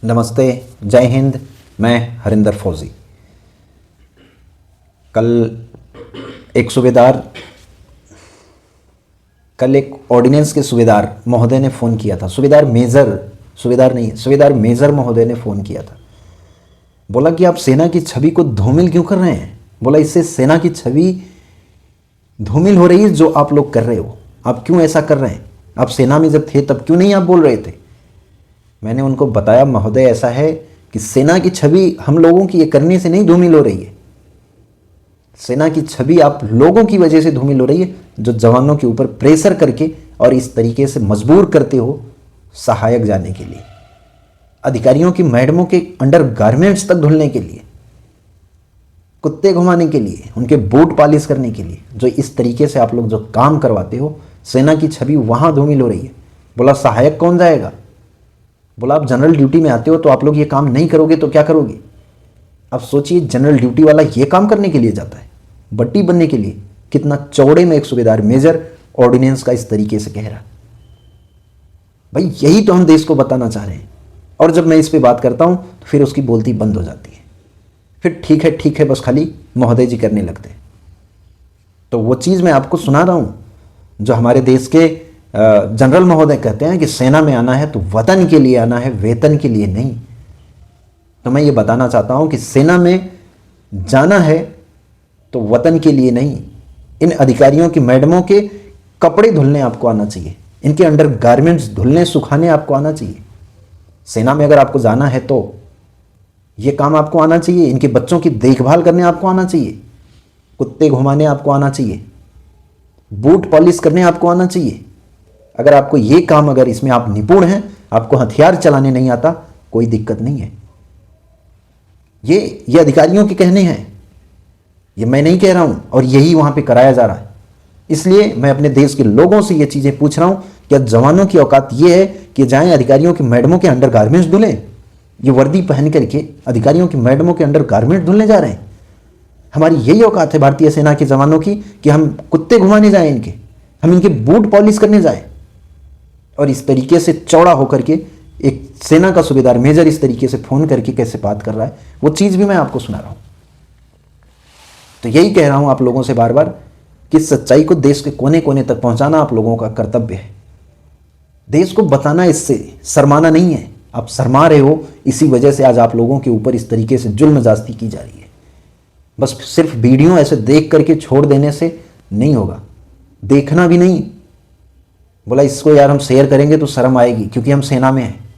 नमस्ते, जय हिंद। मैं हरिंदर फौजी। कल एक ऑर्डिनेंस के सूबेदार महोदय ने फ़ोन किया था। सूबेदार मेजर महोदय ने फ़ोन किया था। बोला कि आप सेना की छवि को धूमिल क्यों कर रहे हैं। बोला इससे सेना की छवि धूमिल हो रही है जो आप लोग कर रहे हो। आप क्यों ऐसा कर रहे हैं? आप सेना में जब थे तब क्यों नहीं आप बोल रहे थे? मैंने उनको बताया, महोदय ऐसा है कि सेना की छवि हम लोगों की ये करने से नहीं धूमिल हो रही है। सेना की छवि आप लोगों की वजह से धूमिल हो रही है, जो जवानों के ऊपर प्रेशर करके और इस तरीके से मजबूर करते हो सहायक जाने के लिए, अधिकारियों की मैडमों के अंडर गारमेंट्स तक धुलने के लिए, कुत्ते घुमाने के लिए, उनके बूट पॉलिश करने के लिए, जो इस तरीके से आप लोग जो काम करवाते हो, सेना की छवि वहां धूमिल हो रही है। बोला सहायक कौन जाएगा? बोला आप जनरल ड्यूटी में आते हो तो आप लोग ये काम नहीं करोगे तो क्या करोगे? अब सोचिए, जनरल ड्यूटी वाला ये काम करने के लिए जाता है, बट्टी बनने के लिए। कितना चौड़े में एक सूबेदार मेजर ऑर्डिनेंस का इस तरीके से कह रहा। भाई यही तो हम देश को बताना चाह रहे हैं। और जब मैं इस पे बात करता हूं तो फिर उसकी बोलती बंद हो जाती है। फिर ठीक है बस खाली महोदय जी करने लगते हैं। तो वो चीज़ मैं आपको सुना रहा हूं जो हमारे देश के जनरल महोदय कहते हैं कि सेना में आना है तो वतन के लिए आना है, वेतन के लिए नहीं। तो मैं ये बताना चाहता हूं कि सेना में जाना है तो वतन के लिए नहीं। इन अधिकारियों की मैडमों के कपड़े धुलने आपको आना चाहिए, इनके अंडर गारमेंट्स धुलने सुखाने आपको आना चाहिए। सेना में अगर आपको जाना है तो ये काम आपको आना चाहिए। इनके बच्चों की देखभाल करने आपको आना चाहिए, कुत्ते घुमाने आपको आना चाहिए, बूट पॉलिश करने आपको आना चाहिए। अगर आपको ये काम, अगर इसमें आप निपुण हैं, आपको हथियार चलाने नहीं आता, कोई दिक्कत नहीं है। ये अधिकारियों के कहने हैं, ये मैं नहीं कह रहा हूं, और यही वहां पे कराया जा रहा है। इसलिए मैं अपने देश के लोगों से ये चीजें पूछ रहा हूं कि जवानों की औकात ये है कि जाएं अधिकारियों की मैडमों के अंडर गारमेंट्स धुलें? ये वर्दी पहन करके अधिकारियों की मैडमों के अंडर गारमेंट धुलने जा रहे हैं? हमारी यही औकात है भारतीय सेना के जवानों की कि हम कुत्ते घुमाने जाएं इनके, हम इनके बूट पॉलिश करने जाएं? और इस तरीके से चौड़ा होकर के एक सेना का सूबेदार मेजर इस तरीके से फोन करके कैसे बात कर रहा है, वो चीज भी मैं आपको सुना रहा हूं। तो यही कह रहा हूं आप लोगों से बार बार कि सच्चाई को देश के कोने कोने तक पहुंचाना आप लोगों का कर्तव्य है। देश को बताना, इससे शर्माना नहीं है। आप शर्मा रहे हो, इसी वजह से आज आप लोगों के ऊपर इस तरीके से जुल्म जास्ती की जा रही है। बस सिर्फ वीडियो ऐसे देख करके छोड़ देने से नहीं होगा, देखना भी नहीं। बोला इसको यार हम शेयर करेंगे तो शर्म आएगी क्योंकि हम सेना में हैं।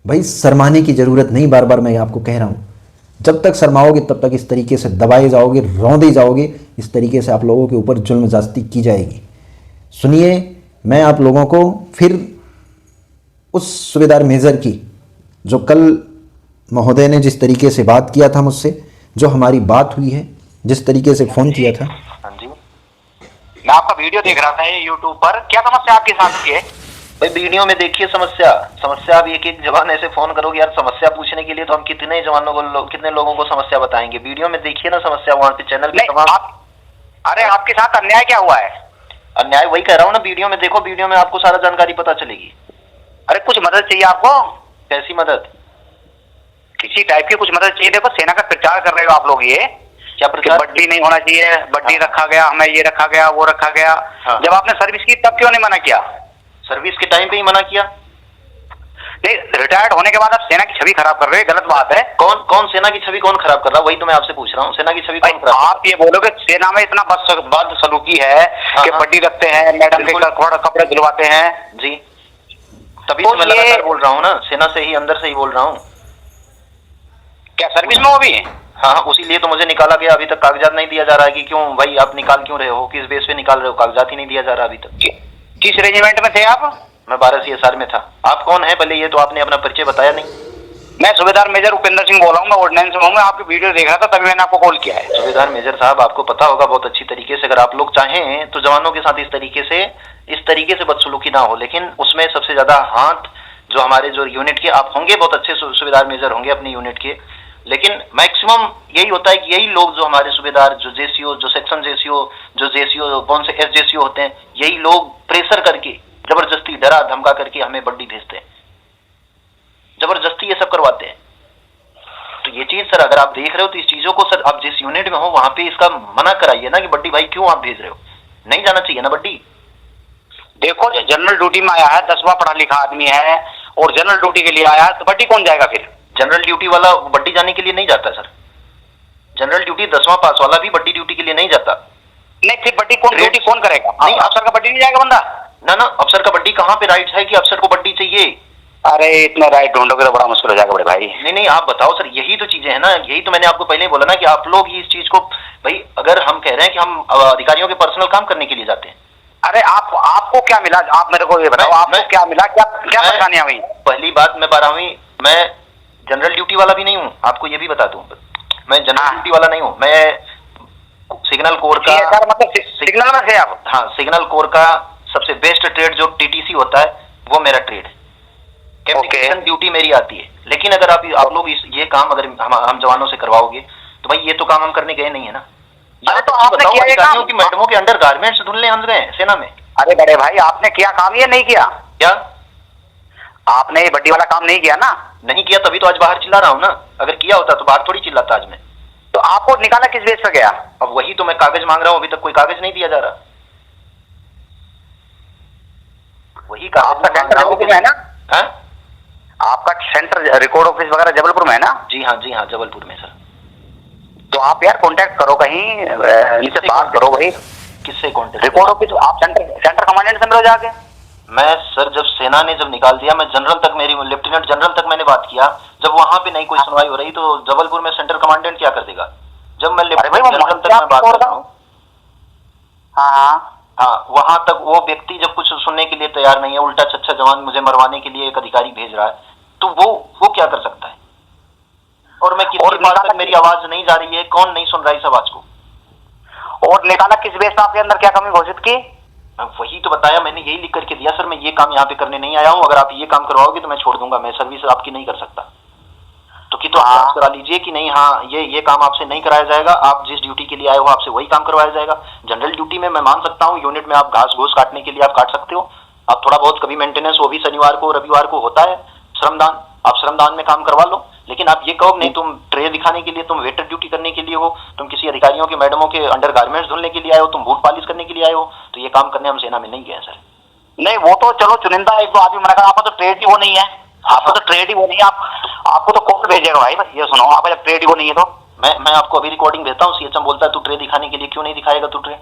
भाई शर्माने की जरूरत नहीं, बार बार मैं आपको कह रहा हूं। जब तक शर्माओगे तब तक इस तरीके से दबाए जाओगे, रौंदे जाओगे, इस तरीके से आप लोगों के ऊपर जुल्म जास्ती की जाएगी। सुनिए, मैं आप लोगों को फिर उस सूबेदार मेजर की, जो कल महोदय ने जिस तरीके से बात किया था मुझसे, जो हमारी बात हुई है, जिस तरीके से फोन किया था। हाँ जी, मैं आपका वीडियो देख रहा था ये यूट्यूब पर। क्या समस्या आपके साथ की है? भाई वीडियो में देखिए समस्या। आप एक एक जवान ऐसे फोन करोगे यार समस्या पूछने के लिए, तो हम कितने जवानों को कितने लोगों को समस्या बताएंगे? वीडियो में देखिए ना समस्या, वहां पे चैनल पे तमाम। अरे आपके साथ अन्याय क्या हुआ है? अन्याय वही कह रहा हूँ ना, वीडियो में देखो, वीडियो में आपको सारा जानकारी पता चलेगी। अरे कुछ मदद चाहिए आपको? कैसी मदद? किसी टाइप की कुछ मदद चाहिए? देखो सेना का प्रचार कर रहे हो आप लोग, ये क्या प्रचार? बड्डी नहीं होना चाहिए, बड्डी रखा गया, हमें ये रखा गया, वो रखा गया। हाँ। जब आपने सर्विस की तब क्यों नहीं मना किया? सर्विस के टाइम पे ही मना किया। नहीं, रिटायर्ड होने के बाद आप सेना की छवि खराब कर रहे हो, गलत बात है। कौन सेना की छवि कौन खराब कर रहा है? वही तो मैं आपसे पूछ रहा हूँ, सेना की छवि कौन खराब? आप ये बोलोगे सेना में इतना बदसलूकी है कि बड्डी रखते हैं, मैडम के कपड़े धुलवाते हैं जी। तभी तो मैं लगातार बोल रहा हूँ ना, सेना से ही, अंदर से ही बोल रहा हूँ। क्या सर्विस में हो भी? हाँ, उसी लिए तो मुझे निकाला गया। अभी तक कागजात नहीं दिया जा रहा है कि क्यों भाई आप निकाल क्यों रहे हो, किस बेस पे निकाल रहे हो? कागजात ही नहीं दिया जा रहा अभी तक। किस रेजिमेंट में थे आप? मैं 12 CSR में था। आप कौन है पहले ये तो आपने अपना परिचय बताया नहीं। मैं सूबेदार मेजर उपेंद्र सिंह बोल रहा हूँ, मैं ऑर्डिनेंस में हूँ। मैं आपकी वीडियो देख रहा था तभी मैंने आपको कॉल किया है। सूबेदार मेजर साहब, आपको पता होगा बहुत अच्छी तरीके से, अगर आप लोग चाहें तो जवानों के साथ इस तरीके से बदसलूकी ना हो, लेकिन उसमें सबसे ज्यादा हाथ जो हमारे जो यूनिट के, आप होंगे बहुत अच्छे सूबेदार मेजर होंगे अपनी यूनिट के, लेकिन मैक्सिमम यही होता है कि यही लोग जो हमारे सूबेदार, जो जेसीओ, जो सेक्शन जेसीओ, जो जेसीओ, कौन से SJCO होते हैं, यही लोग प्रेशर करके, जबरदस्ती डरा धमका करके हमें बड्डी भेजते हैं। सब करवाते हैं। तो ये चीज सर अगर आप देख रहे हो तो इस चीजों को सर आप जिस यूनिट में हो वहां पे इसका मना कराइए ना कि बड्डी भाई क्यों आप भेज रहे हो, नहीं जाना चाहिए ना बड्डी। देखो जो जनरल ड्यूटी में आया है 10वां पढ़ा लिखा आदमी है और जनरल ड्यूटी के लिए आया है तो बड्डी कौन जाएगा फिर? जनरल ड्यूटी वाला बड्डी जाने के लिए नहीं जाता सर। जनरल ड्यूटी 10वां पास वाला भी बड्डी ड्यूटी के लिए नहीं जाता। नहीं फिर बड्डी कौन ड्यूटी कौन करेगा? नहीं, अफसर का बड्डी नहीं जाएगा बंदा? ना ना, अफसर का बड्डी कहाँ पे राइट है कि अफसर को बड्डी चाहिए? अरे इतना राइट ढूंढोगे तो बड़ा मुश्किल हो जाएगा बड़े भाई। नहीं नहीं, आप बताओ सर, यही तो चीजें है ना, यही तो मैंने आपको पहले ही बोला ना कि आप लोग ही इस चीज को, भाई अगर हम कह रहे हैं कि हम अधिकारियों के पर्सनल काम करने के लिए जाते हैं। अरे आपको क्या मिला? आप मेरे को ये बताओ, आपको क्या मिला? क्या क्या परेशानियां हुई? पहली बात, मैं 12वीं, मैं जनरल ड्यूटी वाला भी नहीं हूँ, आपको ये भी बता दूं, मैं जनरल ड्यूटी वाला नहीं हूँ, मैं सिग्नल कोर का, मतलब सिग्नल में थे आप? हाँ, सिग्नल कोर का सबसे बेस्ट ट्रेड जो टीटीसी होता है वो मेरा ट्रेड है। कम्युनिकेशन ड्यूटी मेरी आती है, लेकिन अगर आप लोग ये काम अगर हम जवानों से करवाओगे तो भाई ये तो काम हम करने गए नहीं है ना। अरे तो आपने किया ये काम? की मैडमों के अंडर गारमेंट्स धुलने हम गए सेना में। अरे बड़े भाई आपने किया काम ये नहीं किया? क्या आपने ये बड्डी वाला काम नहीं किया ना? नहीं किया तभी तो आज बाहर चिल्ला रहा हूँ ना, अगर किया होता तो बाहर थोड़ी चिल्लाता आज मैं। तो आपको निकाला किस बेस पे गया? अब वही तो मैं कागज मांग रहा हूँ, अभी तक कोई कागज नहीं दिया जा रहा। वही कागज सेंटर जबलपुर में है ना? आपका सेंटर रिकॉर्ड ऑफिस वगैरह जबलपुर में है ना? जी हाँ जबलपुर में सर। तो आप यार कांटेक्ट करो कहीं, इनसे बात करो भाई। किससे कांटेक्ट? रिकॉर्ड ऑफिस आप सेंटर कमांडेंट से मिलो जाके। मैं सर जब सेना ने जब निकाल दिया, मैं जनरल तक, मेरी लेफ्टिनेंट जनरल तक मैंने बात किया, जब वहां पे नहीं कोई सुनवाई हो रही तो जबलपुर में सेंटर कमांडेंट क्या कर देगा? जब मैं लेफ्टिनेंट जनरल तक मैं बात कर रहा हूँ, हाँ, वहां तक वो व्यक्ति जब कुछ सुनने के लिए तैयार नहीं है, उल्टा चच्चा जवान मुझे मरवाने के लिए एक अधिकारी भेज रहा है, तो वो क्या कर सकता है? और मैं किसी बात तक मेरी आवाज नहीं जा रही है, कौन नहीं सुन रहा है इस आवाज को? और निकाला किस बेस पे? आपके अंदर क्या कमी घोषित की? वही तो बताया, मैंने यही लिख करके दिया सर, मैं ये काम यहाँ पे करने नहीं आया हूँ, अगर आप ये काम करवाओगे तो मैं छोड़ दूंगा, मैं सर्विस आपकी नहीं कर सकता। तो आप करा लीजिए कि नहीं, हाँ ये काम आपसे नहीं कराया जाएगा, आप जिस ड्यूटी के लिए आए हो आपसे वही काम करवाया जाएगा। जनरल ड्यूटी में मैं मान सकता हूँ, यूनिट में आप घास घूस काटने के लिए आप काट सकते हो, आप थोड़ा बहुत कभी मेंटेनेंस, वो भी शनिवार को रविवार को होता है, श्रमदान, आप श्रमदान में काम करवा लो। लेकिन आप ये कहो नहीं तुम ट्रे दिखाने के लिए, तुम वेटर ड्यूटी करने के लिए हो, तुम किसी अधिकारियों के मैडमों के अंडर गारमेंट्स धुलने के लिए आए हो, तुम बूट पॉलिश करने के लिए आए हो, तो ये काम करने हम सेना में नहीं गए सर। नहीं वो तो चलो चुनिंदा एक दो आदमी मना कर, आपका तो ट्रेड ही वो नहीं है, आपको तो ट्रेड ही वो नहीं है, आपको तो कौन भेजेगा भाई? बस ये सुनो, आपका जब ट्रेड ही वो नहीं है तो मैं आपको अभी रिकॉर्डिंग भेजता हूँ, सीएचएम बोलता है तू ट्रे दिखाने के लिए क्यों नहीं दिखाएगा तू ट्रे?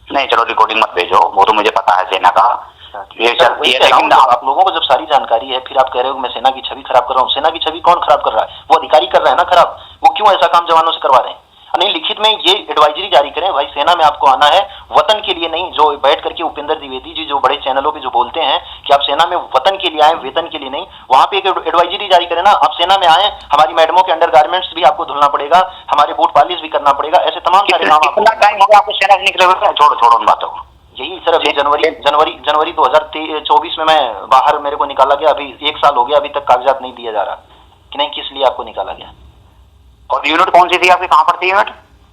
नहीं चलो रिकॉर्डिंग मत भेजो, वो तो मुझे पता है सेना का। लेकिन आप लोगों को जब सारी जानकारी है फिर आप कह रहे हो मैं सेना की छवि खराब कर रहा हूँ। सेना की छवि कौन खराब कर रहा है? वो अधिकारी कर रहे हैं ना खराब। वो क्यों ऐसा काम जवानों से करवा रहे हैं? नहीं, लिखित में ये एडवाइजरी जारी करें भाई, सेना में आपको आना है वतन के लिए नहीं। जो बैठ करके उपेंद्र द्विवेदी जी जो बड़े चैनलों पे जो बोलते हैं कि आप सेना में वतन के लिए आए, वेतन के लिए नहीं, वहां पे एक एडवाइजरी जारी करें ना। आप सेना में आए, हमारी मैडमों के अंडर गारमेंट्स भी आपको धुलना पड़ेगा, हमारे बूट पॉलिश भी करना पड़ेगा, ऐसे तमाम सारे काम। कितना टाइम हो गया आपको सेना से निकले हुए? छोड़ो उन बातों को। यही सर अभी जनवरी 2024 में मैं बाहर, मेरे को निकाला गया, अभी 1 साल हो गया, अभी तक कागजात नहीं दिया जा रहा कि नहीं किस लिए आपको निकाला गया। और यूनिट कौन सी थी आपकी, कहाँ पड़ती है यूनिट?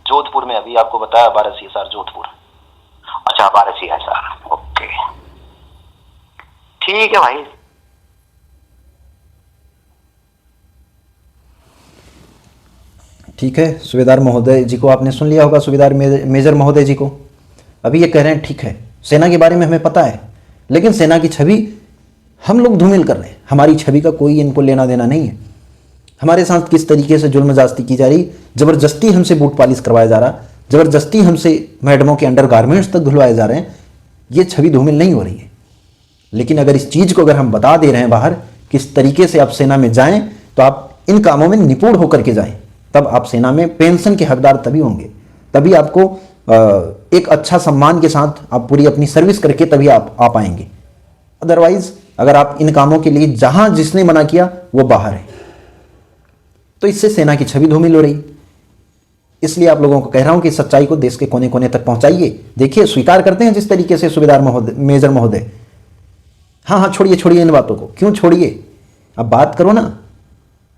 जोधपुर में, अभी आपको बताया 12 CSR जोधपुर। अच्छा 12 CSR, ओके ठीक है भाई। ठीक है, सूबेदार महोदय जी को आपने सुन लिया होगा, सूबेदार मेजर महोदय जी को। अभी ये कह रहे हैं ठीक है सेना के बारे में हमें पता है, लेकिन सेना की छवि हम लोग धूमिल कर रहे हैं, हमारी छवि का कोई इनको लेना देना नहीं है। हमारे साथ किस तरीके से जुल्म जास्ती की जा रही, ज़बरदस्ती हमसे बूट पॉलिश करवाया जा रहा, ज़बरदस्ती हमसे मैडमों के अंडर गारमेंट्स तक धुलवाए जा रहे हैं, ये छवि धूमिल नहीं हो रही है। लेकिन अगर इस चीज़ को अगर हम बता दे रहे हैं बाहर किस तरीके से आप सेना में जाएं, तो आप इन कामों में निपुण होकर के जाएं, तब आप सेना में पेंशन के हकदार तभी होंगे, तभी आपको एक अच्छा सम्मान के साथ आप पूरी अपनी सर्विस करके तभी आप आ पाएंगे। अदरवाइज अगर आप इन कामों के लिए जहां जिसने मना किया वो बाहर है, तो इससे सेना की छवि धूमिल हो रही। इसलिए आप लोगों को कह रहा हूं कि सच्चाई को देश के कोने कोने तक पहुंचाइए। देखिए स्वीकार करते हैं जिस तरीके से सूबेदार महोदय, मेजर महोदय, हाँ छोड़िए इन बातों को, क्यों छोड़िए, अब बात करो ना,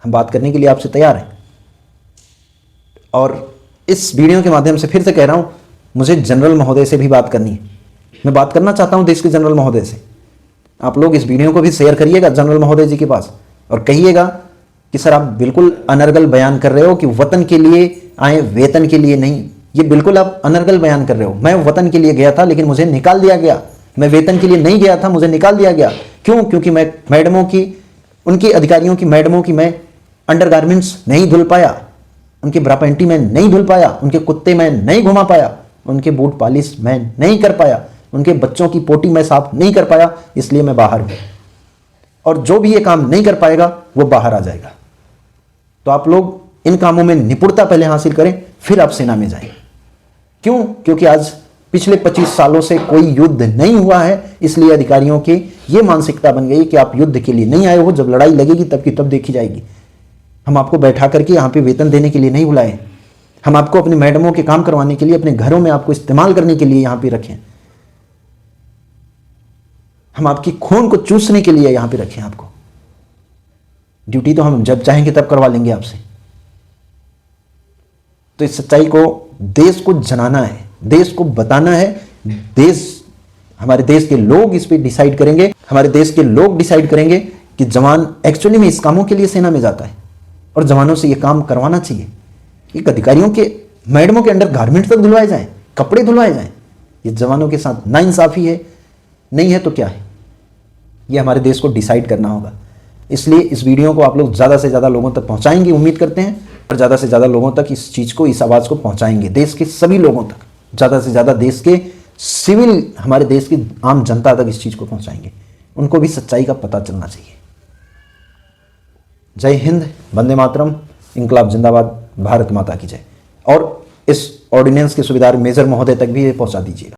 हम बात करने के लिए आपसे तैयार हैं। और इस वीडियो के माध्यम से फिर से कह रहा हूं, मुझे जनरल महोदय से भी बात करनी है, मैं बात करना चाहता हूं देश के जनरल महोदय से। आप लोग इस वीडियो को भी शेयर करिएगा जनरल महोदय जी के पास, और कहिएगा कि सर आप बिल्कुल अनर्गल बयान कर रहे हो कि वतन के लिए आए, वेतन के लिए नहीं। ये बिल्कुल आप अनर्गल बयान कर रहे हो। मैं वतन के लिए गया था लेकिन मुझे निकाल दिया गया। मैं वेतन के लिए नहीं गया था, मुझे निकाल दिया गया। क्यों? क्योंकि मैं मैडमों की, उनकी अधिकारियों की मैडमों की मैं अंडरगारमेंट्स नहीं धुल पाया, उनके ब्रा पैंटी में नहीं धुल पाया, उनके कुत्ते में नहीं घुमा पाया, उनके बूट पॉलिश मैं नहीं कर पाया, उनके बच्चों की पोटी मैं साफ नहीं कर पाया, इसलिए मैं बाहर हूं। और जो भी ये काम नहीं कर पाएगा वो बाहर आ जाएगा। तो आप लोग इन कामों में निपुणता पहले हासिल करें, फिर आप सेना में जाएं। क्यों? क्योंकि आज पिछले 25 सालों से कोई युद्ध नहीं हुआ है, इसलिए अधिकारियों की ये मानसिकता बन गई कि आप युद्ध के लिए नहीं आए हो, जब लड़ाई लगेगी तब की तब देखी जाएगी। हम आपको बैठा करके यहाँ पे वेतन देने के लिए नहीं बुलाए, हम आपको अपने मैडमों के काम करवाने के लिए, अपने घरों में आपको इस्तेमाल करने के लिए यहाँ पे रखें। हम आपकी खून को चूसने के लिए यहाँ पे रखें आपको। ड्यूटी तो हम जब चाहेंगे तब करवा लेंगे आपसे। तो इस सच्चाई को देश को जनाना है, देश को बताना है। हमारे देश के लोग इस पे डिसाइड करेंगे, हमारे देश के लोग डिसाइड करेंगे कि जवान एक्चुअली में इस कामों के लिए सेना में जाता है और जवानों से ये काम करवाना चाहिए। एक अधिकारियों के, मैडमों के अंडर गारमेंट तक धुलवाए जाएं, कपड़े धुलवाए जाएं। ये जवानों के साथ नाइंसाफी है, नहीं है तो क्या है? ये हमारे देश को डिसाइड करना होगा। इसलिए इस वीडियो को आप लोग ज़्यादा से ज़्यादा लोगों तक पहुंचाएंगे, उम्मीद करते हैं, और ज़्यादा से ज़्यादा लोगों तक इस चीज़ को, इस आवाज़ को पहुंचाएंगे, देश के सभी लोगों तक, ज़्यादा से ज़्यादा देश के सिविल, हमारे देश की आम जनता तक इस चीज़ को पहुंचाएंगे। उनको भी सच्चाई का पता चलना चाहिए। जय हिंद, वंदे मातरम, इंकलाब जिंदाबाद, भारत माता की जय। और इस ऑर्डिनेंस के सुबेदार मेजर महोदय तक भी ये पहुंचा दीजिएगा।